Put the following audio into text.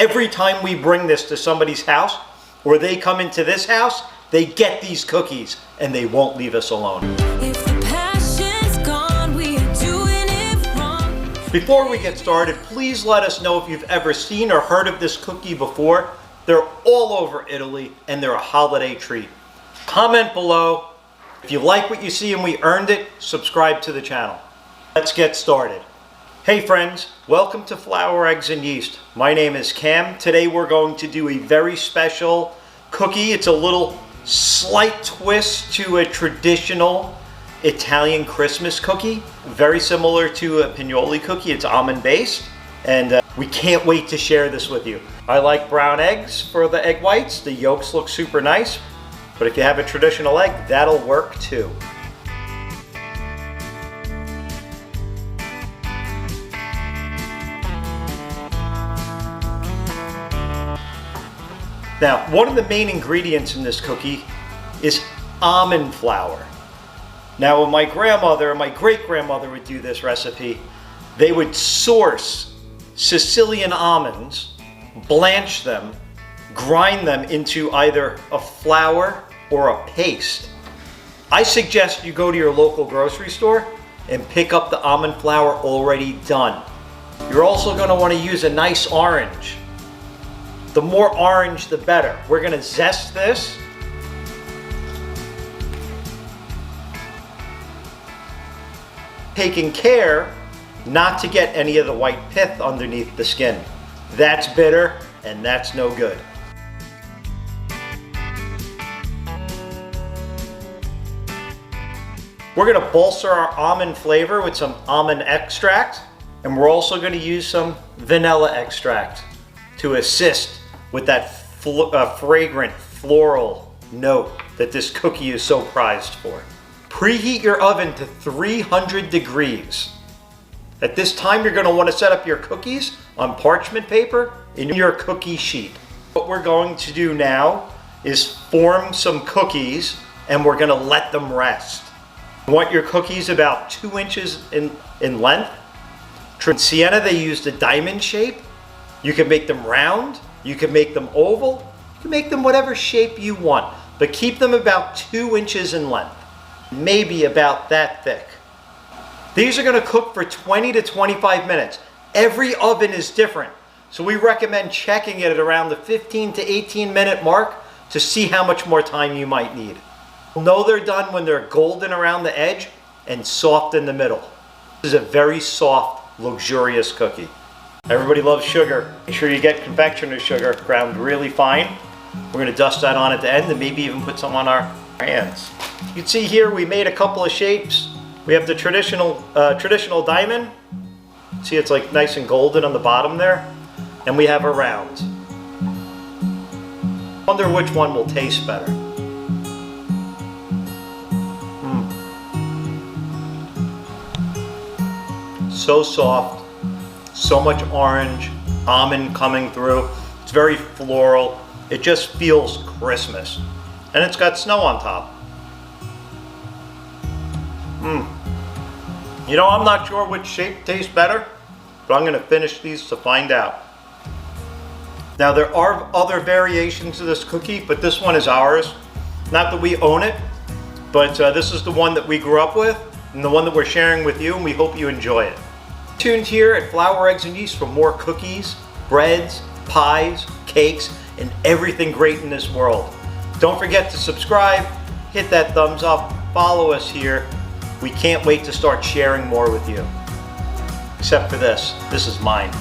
every time we bring this to somebody's house or they come into this house, they get these cookies and they won't leave us alone. If the passion's gone, we are doing it wrong. Before we get started, please let us know if you've ever seen or heard of this cookie before. They're all over Italy and they're a holiday treat. Comment below. If you like what you see and we earned it, subscribe to the channel. Let's get started. Hey friends, welcome to Flour, Eggs, and Yeast. My name is Cam. Today we're going to do a very special cookie. It's a little slight twist to a traditional Italian Christmas cookie. Very similar to a pinoli cookie. It's almond-based, and we can't wait to share this with you. I like brown eggs for the egg whites. The yolks look super nice, but if you have a traditional egg, that'll work too. Now, one of the main ingredients in this cookie is almond flour. Now, when my grandmother and my great-grandmother would do this recipe, they would source Sicilian almonds, blanch them, grind them into either a flour or a paste. I suggest you go to your local grocery store and pick up the almond flour already done. You're also going to want to use a nice orange. The more orange, the better. We're gonna zest this. Taking care not to get any of the white pith underneath the skin. That's bitter and that's no good. We're gonna bolster our almond flavor with some almond extract, and we're also gonna use some vanilla extract to assist with that fragrant floral note that this cookie is so prized for. Preheat your oven to 300 degrees. At this time, you're going to want to set up your cookies on parchment paper in your cookie sheet. What we're going to do now is form some cookies and we're going to let them rest. You want your cookies about 2 inches in length. In Siena, they used a diamond shape. You can make them round. You can make them oval, you can make them whatever shape you want, but keep them about 2 inches in length, maybe about that thick. These are gonna cook for 20 to 25 minutes. Every oven is different, so we recommend checking it at around the 15 to 18 minute mark to see how much more time you might need. You'll know they're done when they're golden around the edge and soft in the middle. This is a very soft, luxurious cookie. Everybody loves sugar. Make sure you get confectioner's sugar ground really fine. We're gonna dust that on at the end and maybe even put some on our hands. You can see here we made a couple of shapes. We have the traditional diamond. See, it's like nice and golden on the bottom there. And we have a round. Wonder which one will taste better. So soft. So much orange, almond coming through. It's very floral. It just feels Christmas. And it's got snow on top. You know, I'm not sure which shape tastes better, but I'm gonna finish these to find out. Now there are other variations of this cookie, but this one is ours. Not that we own it, but this is the one that we grew up with and the one that we're sharing with you, and we hope you enjoy it. Tuned here at Flour, Eggs, and Yeast for more cookies, breads, pies, cakes, and everything great in this world. Don't forget to subscribe, hit that thumbs up, follow us here. We can't wait to start sharing more with you. Except for this is mine.